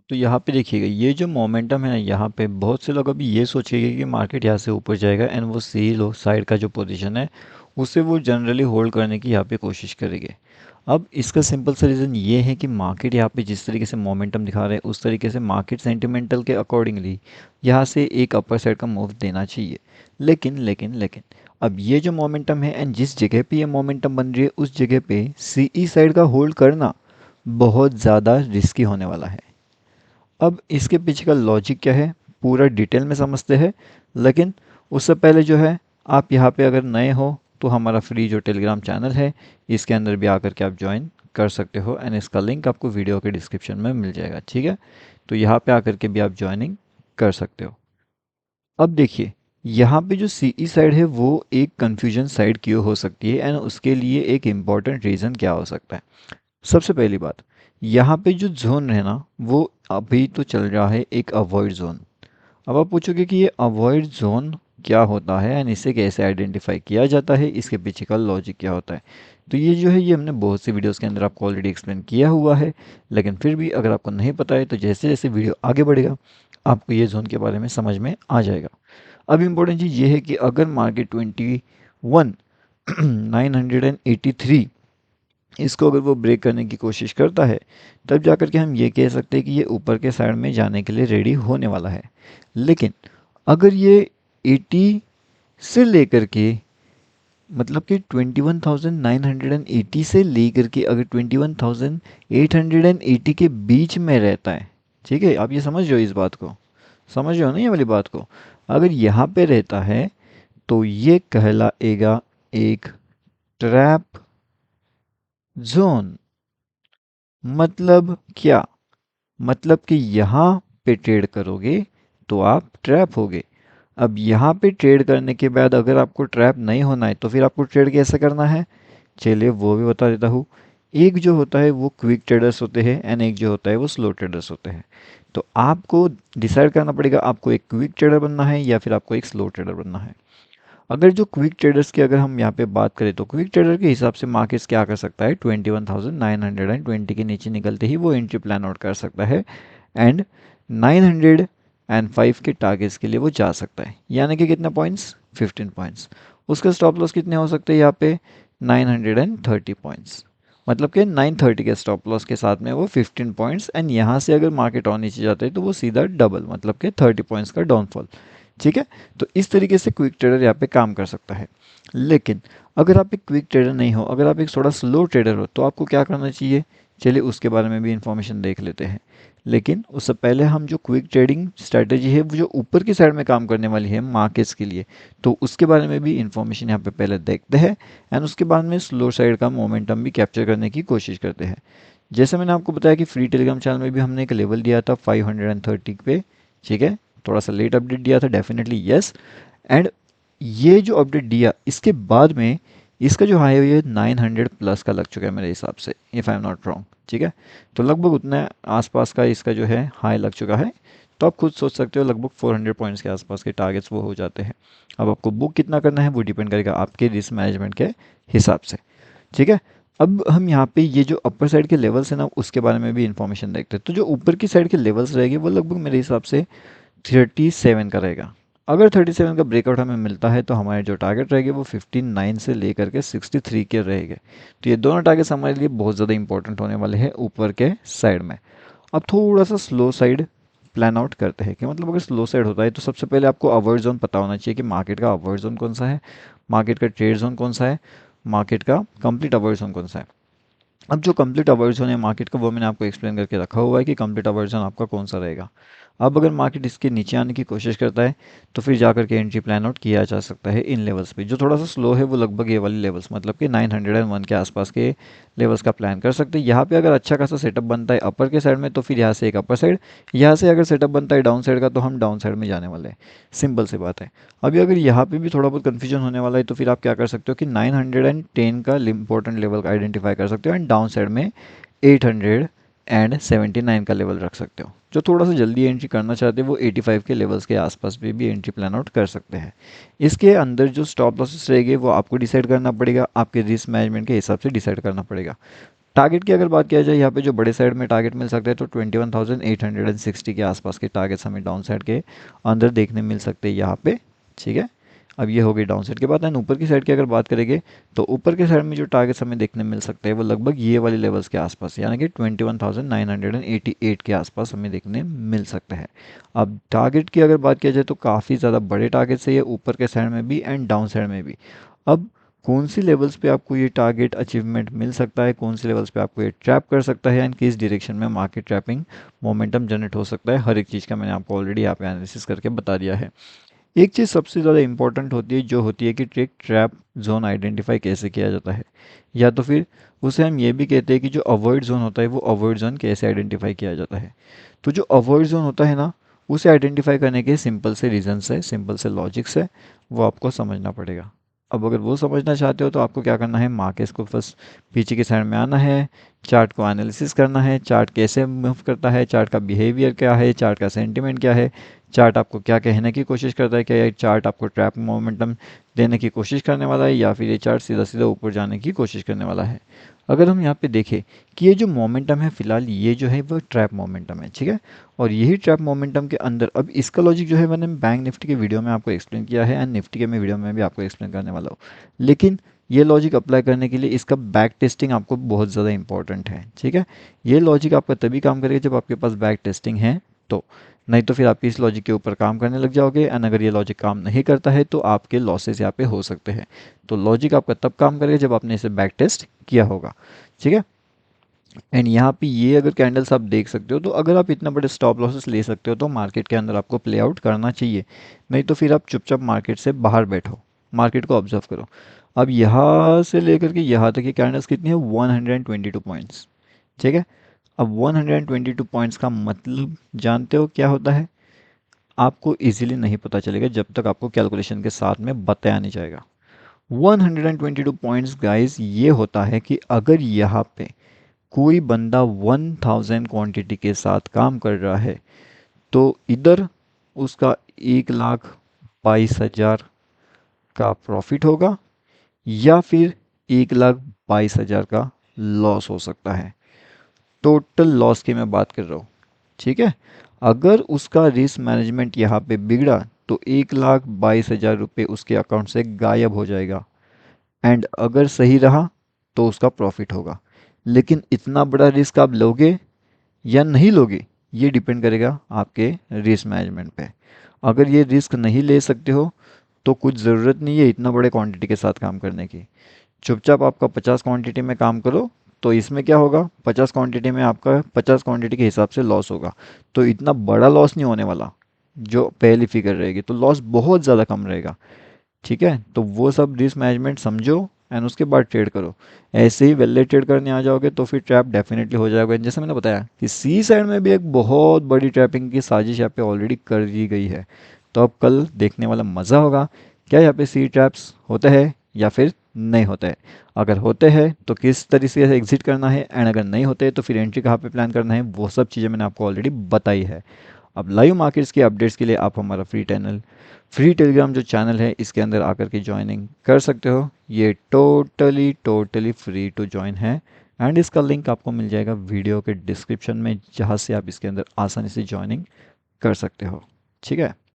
तो यहाँ पे देखिएगा ये जो मोमेंटम है ना, यहाँ पे बहुत से लोग अभी ये सोचेंगे कि मार्केट यहाँ से ऊपर जाएगा एंड वो सी लो साइड का जो पोजीशन है उसे वो जनरली होल्ड करने की यहाँ पे कोशिश करेंगे। अब इसका सिंपल सा रीज़न ये है कि मार्केट यहाँ पे जिस तरीके से मोमेंटम दिखा रहे हैं उस तरीके से मार्केट सेंटिमेंटल के अकॉर्डिंगली यहाँ से एक अपर साइड का मूव देना चाहिए। लेकिन लेकिन लेकिन अब ये जो मोमेंटम है एंड जिस जगह पे ये मोमेंटम बन रही है उस जगह पे सीई साइड का होल्ड करना बहुत ज़्यादा रिस्की होने वाला है। अब इसके पीछे का लॉजिक क्या है पूरा डिटेल में समझते हैं, लेकिन उससे पहले जो है आप यहाँ पे अगर नए हो तो हमारा फ्री जो टेलीग्राम चैनल है इसके अंदर भी आकर के आप ज्वाइन कर सकते हो एंड इसका लिंक आपको वीडियो के डिस्क्रिप्शन में मिल जाएगा, ठीक है। तो यहाँ पे आकर के भी आप ज्वाइनिंग कर सकते हो। अब देखिए यहाँ पे जो सीई साइड है वो एक कन्फ्यूजन साइड क्यों हो सकती है एंड उसके लिए एक इम्पॉर्टेंट रीज़न क्या हो सकता है। सबसे पहली बात, यहाँ पे जो जोन है ना वो अभी तो चल रहा है एक अवॉइड जोन। अब आप पूछोगे कि ये अवॉइड जोन क्या होता है एंड इसे कैसे आइडेंटिफाई किया जाता है, इसके पीछे का लॉजिक क्या होता है। तो ये जो है ये हमने बहुत सी वीडियोस के अंदर आपको ऑलरेडी एक्सप्लेन किया हुआ है, लेकिन फिर भी अगर आपको नहीं पता है तो जैसे जैसे वीडियो आगे बढ़ेगा आपको ये जोन के बारे में समझ में आ जाएगा। अब इम्पोर्टेंट चीज़ ये है कि अगर मार्केट 21,983 इसको अगर वो ब्रेक करने की कोशिश करता है तब जाकर के हम ये कह सकते हैं कि ये ऊपर के साइड में जाने के लिए रेडी होने वाला है। लेकिन अगर ये 80 से लेकर के मतलब कि 21,980 से लेकर के अगर 21,880 के बीच में रहता है, ठीक है, आप ये समझ रहे हो, इस बात को समझ रहे हो ना, ये वाली बात को। अगर यहाँ पे रहता है तो ये कहलाएगा एक ट्रैप जोन। मतलब क्या, मतलब कि यहाँ पे ट्रेड करोगे तो आप ट्रैप होगे। अब यहाँ पे ट्रेड करने के बाद अगर आपको ट्रैप नहीं होना है तो फिर आपको ट्रेड कैसे करना है, चलिए वो भी बता देता हूँ। एक जो होता है वो क्विक ट्रेडर्स होते हैं एंड एक जो होता है वो स्लो ट्रेडर्स होते हैं। तो आपको डिसाइड करना पड़ेगा आपको एक क्विक ट्रेडर बनना है या फिर आपको एक स्लो ट्रेडर बनना है। अगर जो क्विक ट्रेडर्स की अगर हम यहाँ पे बात करें तो क्विक ट्रेडर के हिसाब से मार्केट्स क्या कर सकता है, 21,920 के नीचे निकलते ही वो एंट्री प्लान आउट कर सकता है एंड 905 के टारगेट्स के लिए वो जा सकता है, यानी कि कितने पॉइंट्स, 15 पॉइंट्स। उसके स्टॉप लॉस कितने हो सकते हैं यहाँ पे, 930 पॉइंट्स। मतलब कि 930 के स्टॉप लॉस के साथ में वो 15 पॉइंट्स एंड यहाँ से अगर मार्केट और नीचे जाता है तो वो सीधा डबल मतलब कि 30 पॉइंट्स का डाउनफॉल, ठीक है। तो इस तरीके से क्विक ट्रेडर यहाँ पे काम कर सकता है। लेकिन अगर आप एक क्विक ट्रेडर नहीं हो, अगर आप एक थोड़ा स्लो ट्रेडर हो तो आपको क्या करना चाहिए, चलिए उसके बारे में भी इंफॉर्मेशन देख लेते हैं। लेकिन उससे पहले हम जो क्विक ट्रेडिंग स्ट्रैटेजी है वो जो ऊपर की साइड में काम करने वाली है मार्केट्स के लिए, तो उसके बारे में भी इंफॉर्मेशन यहाँ पे पहले देखते हैं एंड उसके बाद में स्लो साइड का मोमेंटम भी कैप्चर करने की कोशिश करते हैं। जैसे मैंने आपको बताया कि फ्री टेलीग्राम चैनल में भी हमने एक लेवल दिया था 530 पे, ठीक है। थोड़ा सा लेट अपडेट दिया था डेफिनेटली, यस। एंड ये जो अपडेट दिया इसके बाद में इसका जो हाई है ये 900 प्लस का लग चुका है मेरे हिसाब से, if I am not wrong, ठीक है। तो लगभग उतना आसपास का इसका जो है हाई लग चुका है। तो आप खुद सोच सकते हो लगभग 400 पॉइंट्स के आसपास के टारगेट्स वो हो जाते हैं। अब आपको बुक कितना करना है वो डिपेंड करेगा आपके रिस्क मैनेजमेंट के हिसाब से, ठीक है। अब हम यहाँ पे ये जो अपर साइड के लेवल्स है ना उसके बारे में भी इंफॉर्मेशन देखते हैं। तो जो ऊपर की साइड के लेवल्स रहेंगे वो लगभग मेरे हिसाब से 37 का रहेगा। अगर 37 का ब्रेकआउट हमें मिलता है तो हमारे जो टारगेट रहेंगे वो 59 से लेकर के 63 के रहेंगे। तो ये दोनों टारगेट्स हमारे लिए बहुत ज़्यादा इंपॉर्टेंट होने वाले हैं ऊपर के साइड में। अब थोड़ा सा स्लो साइड प्लान आउट करते हैं कि मतलब अगर स्लो साइड होता है तो सबसे पहले आपको अवॉइड जोन पता होना चाहिए कि मार्केट का अवॉइड जोन कौन सा है, मार्केट का ट्रेड जोन कौन सा है, मार्केट का कंप्लीट अवॉइड जोन कौन सा है। अब जो कंप्लीट अवर्जन है मार्केट का वो मैंने आपको एक्सप्लेन करके रखा हुआ है कि कंप्लीट अवर्जन आपका कौन सा रहेगा। अब अगर मार्केट इसके नीचे आने की कोशिश करता है तो फिर जाकर के एंट्री प्लान आउट किया जा सकता है इन लेवल्स पे। जो थोड़ा सा स्लो है वो लगभग ये वाली लेवल्स मतलब कि 901 के आसपास के लेवल्स का प्लान कर सकते हैं। यहाँ पे अगर अच्छा खासा सेटअप बनता है अपर के साइड में तो फिर यहाँ से एक अपर साइड, यहाँ से अगर सेटअप बनता है डाउन साइड का तो हम डाउन साइड में जाने वाले हैं, सिंपल सी बात है। अभी अगर यहाँ पे भी थोड़ा बहुत कन्फ्यूजन होने वाला है तो फिर आप क्या कर सकते हो कि 910 का इंपॉर्टेंट लेवल का आइडेंटिफाई कर सकते हो एंड डाउन साइड में 879 का लेवल रख सकते हो। जो थोड़ा सा जल्दी एंट्री करना चाहते हैं वो 85 के लेवल्स के आसपास भी एंट्री प्लान आउट कर सकते हैं। इसके अंदर जो स्टॉप लॉसेस रहेंगे वो आपको डिसाइड करना पड़ेगा, आपके रिस्क मैनेजमेंट के हिसाब से डिसाइड करना पड़ेगा। टारगेट की अगर बात किया जाए, यहाँ पे जो बड़े साइड में टारगेट मिल सकता है तो 21,860 के आसपास के टारगेट्स हमें डाउन साइड के अंदर देखने मिल सकते हैं यहाँ पे, ठीक है। अब ये हो गई डाउन साइड की बात। एंड ऊपर की साइड की अगर बात करेंगे तो ऊपर के साइड में जो टारगेट्स हमें देखने मिल सकते हैं वो लगभग ये वाले लेवल्स के आसपास, यानी कि 21,988 के आसपास हमें देखने मिल सकता है। अब टारगेट की अगर बात किया जाए तो काफ़ी ज़्यादा बड़े टारगेट्स है ये, ऊपर के साइड में भी एंड डाउन साइड में भी। अब कौन सी लेवल्स पे आपको ये टारगेट अचीवमेंट मिल सकता है, कौन सी लेवल्स पे आपको ये ट्रैप कर सकता है, एंड किस डायरेक्शन में मार्केट ट्रैपिंग मोमेंटम जनरेट हो सकता है, हर एक चीज़ का मैंने आपको ऑलरेडी यहाँ पे एनालिसिस करके बता दिया है। एक चीज़ सबसे ज़्यादा इंपॉर्टेंट होती है, जो होती है कि ट्रेक ट्रैप जोन आइडेंटिफाई कैसे किया जाता है, या तो फिर उसे हम ये भी कहते हैं कि जो अवॉइड जोन होता है वो अवॉइड जोन कैसे आइडेंटिफाई किया जाता है। तो जो अवॉइड जोन होता है ना, उसे आइडेंटिफाई करने के सिंपल से रीजन्स है, सिंपल से लॉजिक्स है, वो आपको समझना पड़ेगा। अब अगर वो समझना चाहते हो तो आपको क्या करना है, मार्केट्स को फर्स्ट पीछे की साइड में आना है, चार्ट को एनालिसिस करना है, चार्ट कैसे मूव करता है, चार्ट का बिहेवियर क्या है, चार्ट का सेंटिमेंट क्या है, चार्ट आपको क्या कहने की कोशिश करता है, क्या ये चार्ट आपको ट्रैप मोमेंटम देने की कोशिश करने वाला है, या फिर ये चार्ट सीधा सीधा ऊपर जाने की कोशिश करने वाला है। अगर हम यहाँ पे देखें कि ये जो मोमेंटम है फिलहाल ये जो है वो ट्रैप मोमेंटम है, ठीक है। और यही ट्रैप मोमेंटम के अंदर अब इसका लॉजिक जो है मैंने बैंक निफ्टी के वीडियो में आपको एक्सप्लेन किया है, एंड निफ्टी के मैं वीडियो में भी आपको एक्सप्लेन करने वाला हूँ। लेकिन ये लॉजिक अप्लाई करने के लिए इसका बैक टेस्टिंग आपको बहुत ज़्यादा इंपॉर्टेंट है, ठीक है। ये लॉजिक आपका तभी काम करेगा जब आपके पास बैक टेस्टिंग है, तो नहीं तो फिर आप इस लॉजिक के ऊपर काम करने लग जाओगे, एंड अगर ये लॉजिक काम नहीं करता है तो आपके लॉसेस यहाँ पे हो सकते हैं। तो लॉजिक आपका तब काम करेगा जब आपने इसे बैक टेस्ट किया होगा, ठीक है। एंड यहाँ पे ये अगर कैंडल्स आप देख सकते हो, तो अगर आप इतना बड़े स्टॉप लॉसेस ले सकते हो तो मार्केट के अंदर आपको प्ले आउट करना चाहिए, नहीं तो फिर आप चुपचाप मार्केट से बाहर बैठो, मार्केट को ऑब्जर्व करो। अब यहाँ से लेकर के यहाँ तक की कैंडल्स कितनी है, 122 पॉइंट्स, ठीक है। अब 122 पॉइंट्स का मतलब जानते हो क्या होता है, आपको इजीली नहीं पता चलेगा जब तक आपको कैलकुलेशन के साथ में बताया नहीं जाएगा। 122 पॉइंट्स गाइस ये होता है कि अगर यहाँ पे कोई बंदा 1000 क्वांटिटी के साथ काम कर रहा है तो इधर उसका 1,22,000 का प्रॉफिट होगा, या फिर 1,22,000 का लॉस हो सकता है। टोटल लॉस की मैं बात कर रहा हूँ, ठीक है। अगर उसका रिस्क मैनेजमेंट यहाँ पे बिगड़ा तो 1,22,000 रुपये उसके अकाउंट से गायब हो जाएगा, एंड अगर सही रहा तो उसका प्रॉफिट होगा। लेकिन इतना बड़ा रिस्क आप लोगे या नहीं लोगे, ये डिपेंड करेगा आपके रिस्क मैनेजमेंट पे। अगर ये रिस्क नहीं ले सकते हो तो कुछ ज़रूरत नहीं है इतना बड़े क्वांटिटी के साथ काम करने की। चुपचाप आपका 50 क्वांटिटी में काम करो, तो इसमें क्या होगा, 50 क्वांटिटी में आपका 50 क्वांटिटी के हिसाब से लॉस होगा, तो इतना बड़ा लॉस नहीं होने वाला जो पहली फिगर रहेगी, तो लॉस बहुत ज़्यादा कम रहेगा, ठीक है। तो वो सब रिस्क मैनेजमेंट समझो एंड उसके बाद ट्रेड करो। ऐसे ही वेले ट्रेड करने आ जाओगे तो फिर ट्रैप डेफिनेटली हो जाएगा। जैसे मैंने बताया कि सी साइड में भी एक बहुत बड़ी ट्रैपिंग की साजिश यहाँ पे ऑलरेडी कर दी गई है, तो अब कल देखने वाला मज़ा होगा क्या यहाँ पे सी ट्रैप्स होते हैं या फिर नहीं होते हैं। अगर होते हैं तो किस तरीके से एग्जिट करना है, एंड अगर नहीं होते तो फिर एंट्री कहाँ पे प्लान करना है, वो सब चीज़ें मैंने आपको ऑलरेडी बताई है। अब लाइव मार्केट्स की अपडेट्स के लिए आप हमारा फ्री टेलीग्राम जो चैनल है इसके अंदर आकर के ज्वाइनिंग कर सकते हो। ये टोटली फ्री टू ज्वाइन है, एंड इसका लिंक आपको मिल जाएगा वीडियो के डिस्क्रिप्शन में, जहाँ से आप इसके अंदर आसानी से ज्वाइनिंग कर सकते हो, ठीक है।